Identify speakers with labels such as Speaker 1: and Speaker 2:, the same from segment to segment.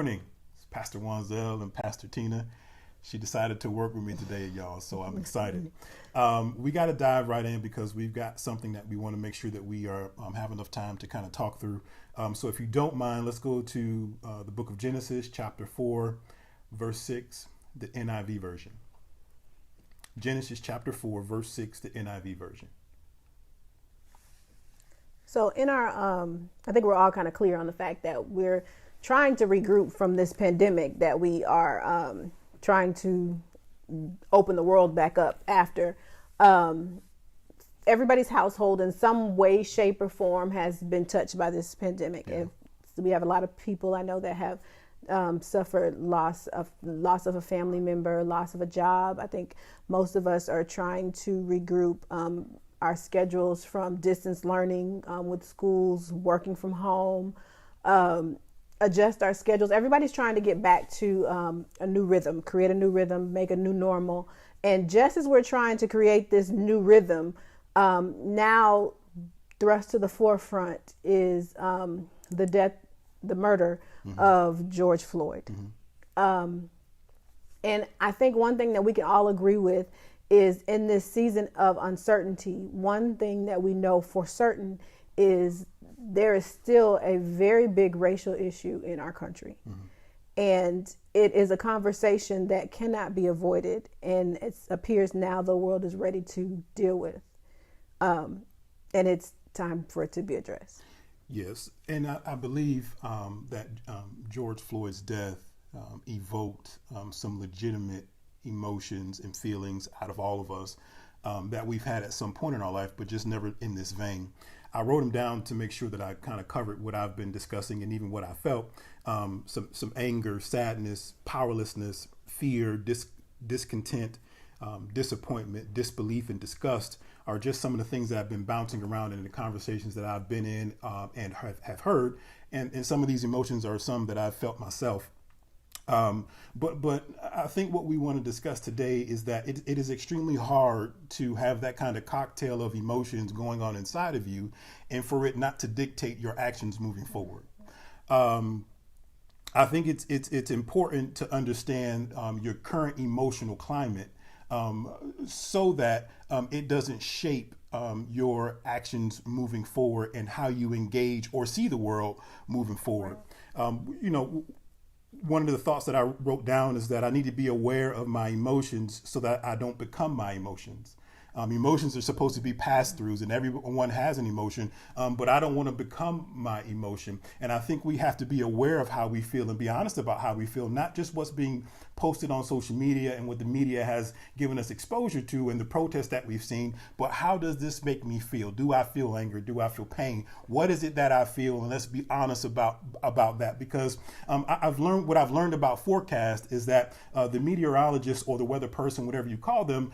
Speaker 1: morning. It's Pastor Wanzell and Pastor Tina. She decided to work with me today, y'all, so I'm excited. We got to dive right in because we've got something that we want to make sure that we are have enough time to kind of talk through. So if you don't mind, let's go to the book of Genesis, chapter 4, verse 6, the NIV version. Genesis chapter 4, verse 6, the NIV version.
Speaker 2: So in our, I think we're all kind of clear on the fact that we're trying to regroup from this pandemic, that we are trying to open the world back up after. Everybody's household in some way, shape, or form has been touched by this pandemic.
Speaker 1: Yeah.
Speaker 2: We have a lot of people I know that have suffered loss of a family member, loss of a job. I think most of us are trying to regroup our schedules from distance learning with schools, working from home, adjust our schedules. Everybody's trying to get back to a new rhythm, create a new rhythm, make a new normal. And just as we're trying to create this new rhythm, now thrust to the forefront is the murder of George Floyd. And I think one thing that we can all agree with is in this season of uncertainty, one thing that we know for certain is there is still a very big racial issue in our country. And it is a conversation that cannot be avoided. And it appears now the world is ready to deal with. And it's time for it to be addressed.
Speaker 1: Yes. And I believe that George Floyd's death evoked some legitimate emotions and feelings out of all of us that we've had at some point in our life, but just never in this vein. I wrote them down to make sure that I kind of covered what I've been discussing and even what I felt. Some anger, sadness, powerlessness, fear, discontent, disappointment, disbelief, and disgust are just some of the things that have been bouncing around in the conversations that I've been in and have heard. And some of these emotions are some that I've felt myself. But I think what we want to discuss today is that it is extremely hard to have that kind of cocktail of emotions going on inside of you and for it not to dictate your actions moving forward. I think it's important to understand your current emotional climate so that it doesn't shape your actions moving forward and how you engage or see the world moving forward. One of the thoughts that I wrote down is that I need to be aware of my emotions so that I don't become my emotions. Emotions are supposed to be pass-throughs, and everyone has an emotion, but I don't want to become my emotion. And I think we have to be aware of how we feel and be honest about how we feel, not just what's being posted on social media and what the media has given us exposure to and the protests that we've seen, but how does this make me feel? Do I feel anger? Do I feel pain? What is it that I feel? And let's be honest about that, because I've learned about forecast is that the meteorologist or the weather person, whatever you call them,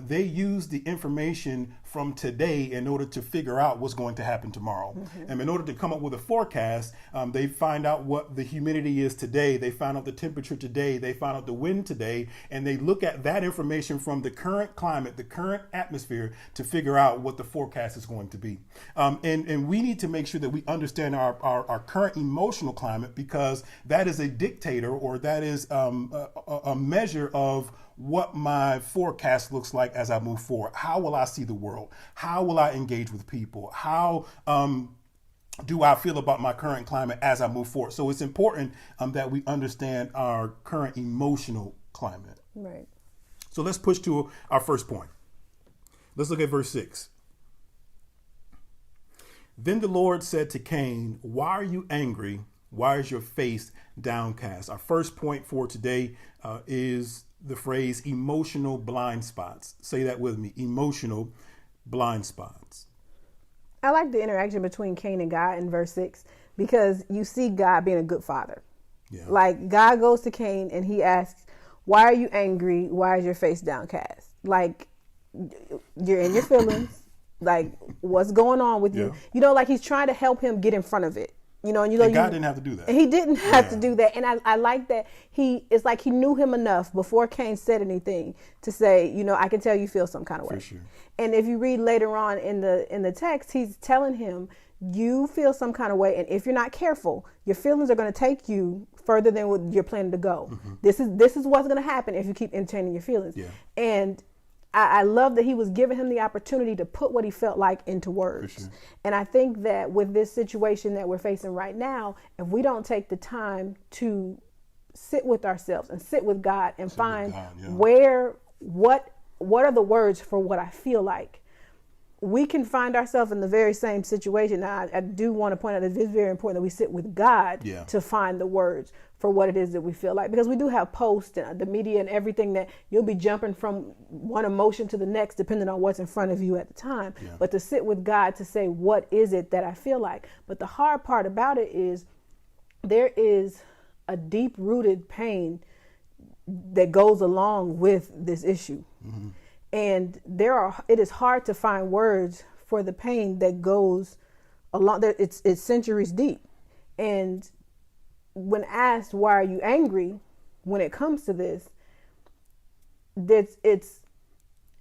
Speaker 1: they use the information from today in order to figure out what's going to happen tomorrow. And in order to come up with a forecast, they find out what the humidity is today. They find out the temperature today. They find out the wind today. And they look at that information from the current climate, the current atmosphere to figure out what the forecast is going to be. And we need to make sure that we understand our current emotional climate, because that is a dictator, or that is a measure of what my forecast looks like as I move forward. How will I see the world? How will I engage with people? How do I feel about my current climate as I move forward? So it's important that we understand our current emotional climate.
Speaker 2: Right.
Speaker 1: So let's push to our first point. Let's look at verse 6. Then the Lord said to Cain, "Why are you angry? Why is your face downcast?" Our first point for today is the phrase emotional blind spots. Say that with me, emotional blind spots.
Speaker 2: I like the interaction between Cain and God in verse 6, because you see God being a good father.
Speaker 1: Yeah.
Speaker 2: Like, God goes to Cain and he asks, "Why are you angry? Why is your face downcast?" Like, you're in your feelings. Like, what's going on with you? Like he's trying to help him get in front of it. And God
Speaker 1: didn't have to do that.
Speaker 2: And he didn't have to do that. And I like that it's like he knew him enough before Cain said anything to say, I can tell you feel some kind of way.
Speaker 1: For sure.
Speaker 2: And if you read later on in the text, he's telling him, you feel some kind of way. And if you're not careful, your feelings are going to take you further than what you're planning to go. This is what's going to happen if you keep entertaining your feelings.
Speaker 1: Yeah.
Speaker 2: And I love that he was giving him the opportunity to put what he felt like into words.
Speaker 1: For sure.
Speaker 2: And I think that with this situation that we're facing right now, if we don't take the time to sit with ourselves and sit with God and find what are the words for what I feel like, we can find ourselves in the very same situation. Now, I do want to point out that it is very important that we sit with God to find the words for what it is that we feel like, because we do have posts and the media and everything that you'll be jumping from one emotion to the next depending on what's in front of you at the time. But to sit with God to say, what is it that I feel like? But the hard part about it is there is a deep rooted pain that goes along with this issue. And it is hard to find words for the pain that goes along there. It's centuries deep. And when asked, why are you angry? When it comes to this, it's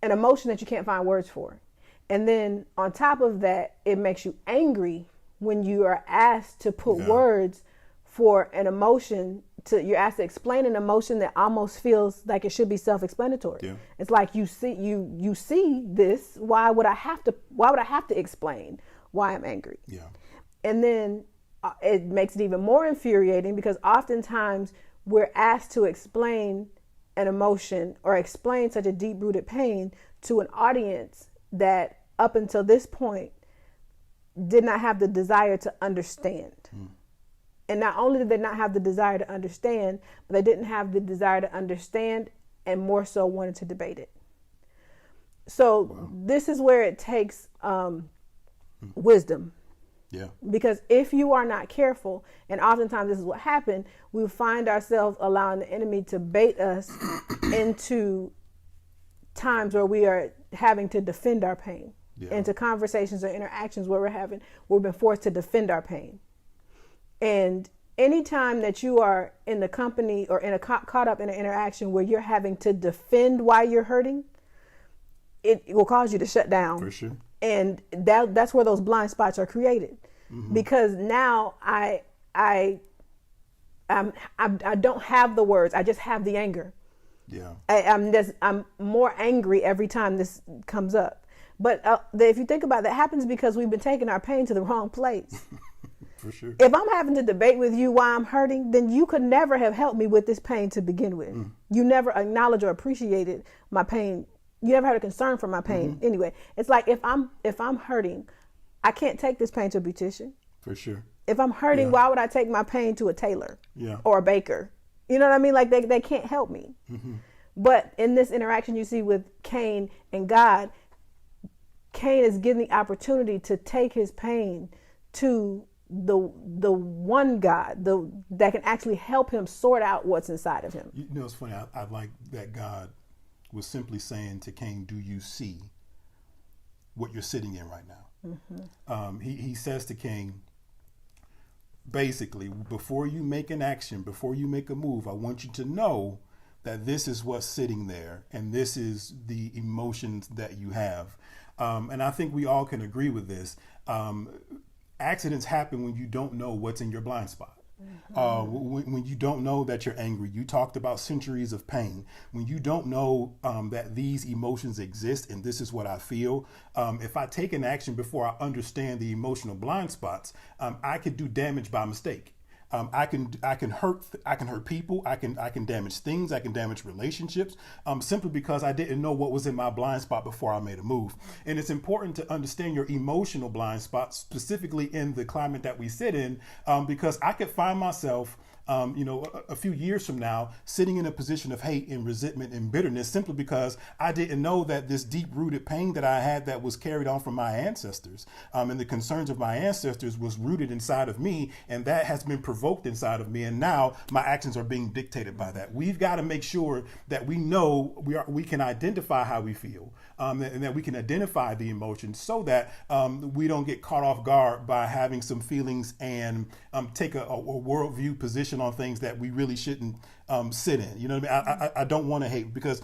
Speaker 2: an emotion that you can't find words for. And then on top of that, it makes you angry when you are asked to put words for an emotion. You're asked to explain an emotion that almost feels like it should be self-explanatory. It's like you see this. Why would I have to explain why I'm angry? And then it makes it even more infuriating because oftentimes we're asked to explain an emotion or explain such a deep-rooted pain to an audience that up until this point did not have the desire to understand. And not only did they not have the desire to understand, but they didn't have the desire to understand and more so wanted to debate it. So this is where it takes wisdom. Because if you are not careful, and oftentimes this is what happened, we find ourselves allowing the enemy to bait us into times where we are having to defend our pain, into conversations or interactions where we've been forced to defend our pain. And anytime that you are in the company or caught up in an interaction where you're having to defend why you're hurting, it will cause you to shut down.
Speaker 1: For sure.
Speaker 2: And that's where those blind spots are created. Because now I don't have the words. I just have the anger. I'm more angry every time this comes up. But if you think about it, that happens because we've been taking our pain to the wrong place.
Speaker 1: For sure.
Speaker 2: If I'm having to debate with you why I'm hurting, then you could never have helped me with this pain to begin with. You never acknowledged or appreciated my pain. You never had a concern for my pain. Anyway, it's like if I'm hurting, I can't take this pain to a beautician.
Speaker 1: For sure.
Speaker 2: If I'm hurting, why would I take my pain to a tailor or a baker? You know what I mean? Like they can't help me. But in this interaction you see with Cain and God, Cain is given the opportunity to take his pain to the one God that can actually help him sort out what's inside of him.
Speaker 1: You know, it's funny. I like that God was simply saying to Cain, "Do you see what you're sitting in right now?" He says to Cain, basically, before you make an action, before you make a move, I want you to know that this is what's sitting there, and this is the emotions that you have. And I think we all can agree with this. Accidents happen when you don't know what's in your blind spot. When you don't know that you're angry. You talked about centuries of pain. When you don't know that these emotions exist and this is what I feel, if I take an action before I understand the emotional blind spots, I could do damage by mistake. I can hurt people. I can damage things. I can damage relationships simply because I didn't know what was in my blind spot before I made a move. And it's important to understand your emotional blind spots, specifically in the climate that we sit in, because I could find myself a few years from now, sitting in a position of hate and resentment and bitterness simply because I didn't know that this deep-rooted pain that I had that was carried on from my ancestors and the concerns of my ancestors was rooted inside of me, and that has been provoked inside of me, and now my actions are being dictated by that. We've got to make sure that we know we can identify how we feel, and that we can identify the emotions so that we don't get caught off guard by having some feelings and take a worldview position on things that we really shouldn't sit in. You know what I mean? I don't want to hate because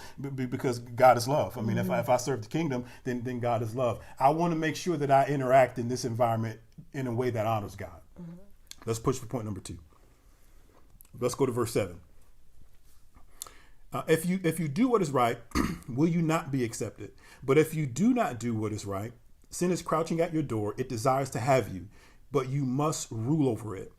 Speaker 1: God is love. I mean, if I serve the kingdom, then God is love. I want to make sure that I interact in this environment in a way that honors God. Let's push for point number 2. Let's go to verse 7. If you do what is right, will you not be accepted? But if you do not do what is right, sin is crouching at your door. It desires to have you, but you must rule over it.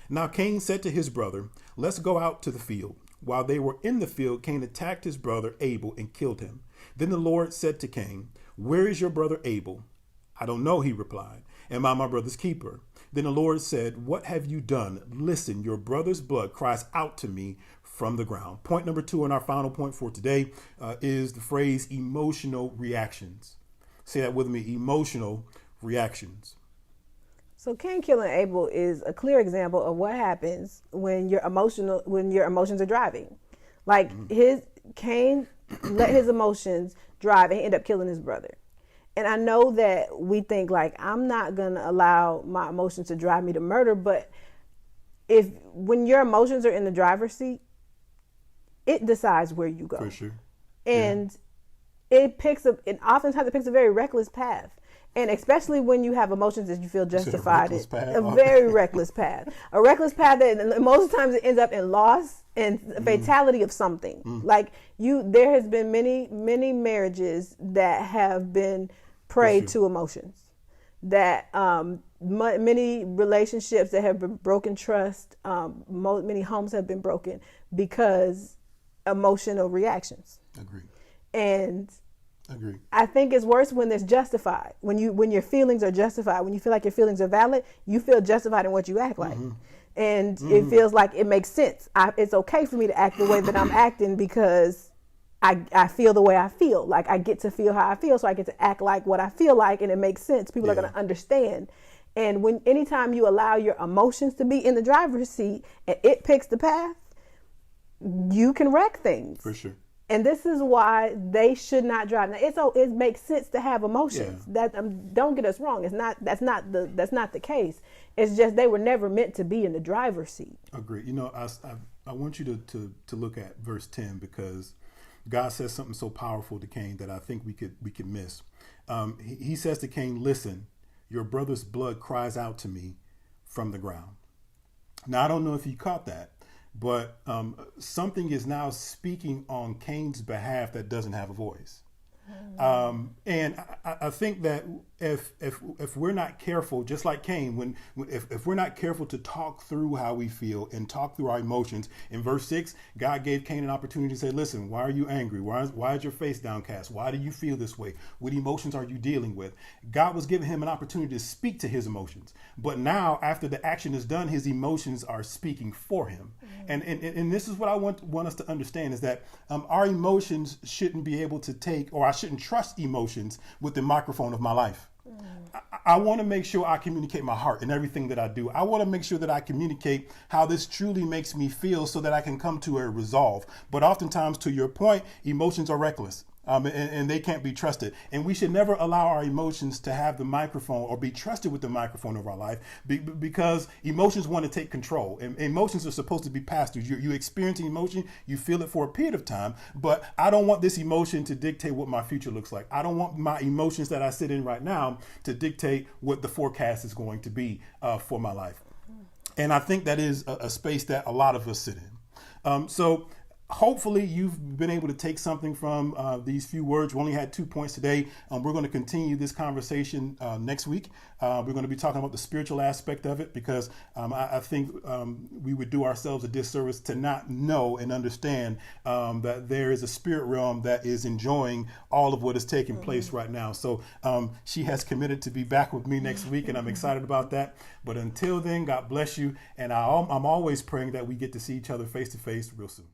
Speaker 1: Now Cain said to his brother, let's go out to the field. While they were in the field, Cain attacked his brother Abel and killed him. Then the Lord said to Cain, where is your brother Abel? I don't know, he replied. Am I my brother's keeper? Then the Lord said, what have you done? Listen, your brother's blood cries out to me from the ground. Point number 2, and our final point for today, is the phrase emotional reactions. Say that with me, emotional reactions.
Speaker 2: So Cain killing Abel is a clear example of what happens when your emotions are driving. Like Cain let his emotions drive and he ended up killing his brother. And I know that we think like, I'm not going to allow my emotions to drive me to murder. But when your emotions are in the driver's seat, it decides where you go.
Speaker 1: For sure.
Speaker 2: And it oftentimes it picks a very reckless path. And especially when you have emotions that you feel justified in. A very reckless path. A reckless path that most times it ends up in loss and fatality of something. Like there has been many marriages that have been prey to emotions. That many relationships that have been broken trust, many homes have been broken because emotional reactions.
Speaker 1: Agree.
Speaker 2: And
Speaker 1: Agree.
Speaker 2: I think it's worse when it's justified. When your feelings are justified, when you feel like your feelings are valid, you feel justified in what you act like. And it feels like it makes sense. It's okay for me to act the way that I'm acting because I feel the way I feel. Like I get to feel how I feel, so I get to act like what I feel like, and it makes sense. People are going to understand. And anytime you allow your emotions to be in the driver's seat and it picks the path, you can wreck things.
Speaker 1: For sure.
Speaker 2: And this is why they should not drive. Now, it makes sense to have emotions. That don't get us wrong. That's not the case. It's just they were never meant to be in the driver's seat.
Speaker 1: Agree. You know, I want you to look at verse 10 because God says something so powerful to Cain that I think we could miss. He says to Cain, "Listen, your brother's blood cries out to me from the ground." Now I don't know if you caught that. But something is now speaking on Cain's behalf that doesn't have a voice. And I think that if we're not careful, just like Cain, if we're not careful to talk through how we feel and talk through our emotions, in verse 6, God gave Cain an opportunity to say, listen, why are you angry? Why is your face downcast? Why do you feel this way? What emotions are you dealing with? God was giving him an opportunity to speak to his emotions. But now, after the action is done, his emotions are speaking for him. And this is what I want us to understand is that our emotions shouldn't be able to take, or I shouldn't trust emotions with the microphone of my life. I want to make sure I communicate my heart in everything that I do. I want to make sure that I communicate how this truly makes me feel so that I can come to a resolve. But oftentimes, to your point, emotions are reckless. And they can't be trusted. And we should never allow our emotions to have the microphone or be trusted with the microphone of our life because emotions want to take control. And emotions are supposed to be passed through. You experience an emotion, you feel it for a period of time, but I don't want this emotion to dictate what my future looks like. I don't want my emotions that I sit in right now to dictate what the forecast is going to be for my life. And I think that is a space that a lot of us sit in. So hopefully you've been able to take something from these few words. We only had 2 points today. We're going to continue this conversation next week. We're going to be talking about the spiritual aspect of it because I think we would do ourselves a disservice to not know and understand that there is a spirit realm that is enjoying all of what is taking place right now. So she has committed to be back with me next week, and I'm excited about that. But until then, God bless you. And I'm always praying that we get to see each other face to face real soon.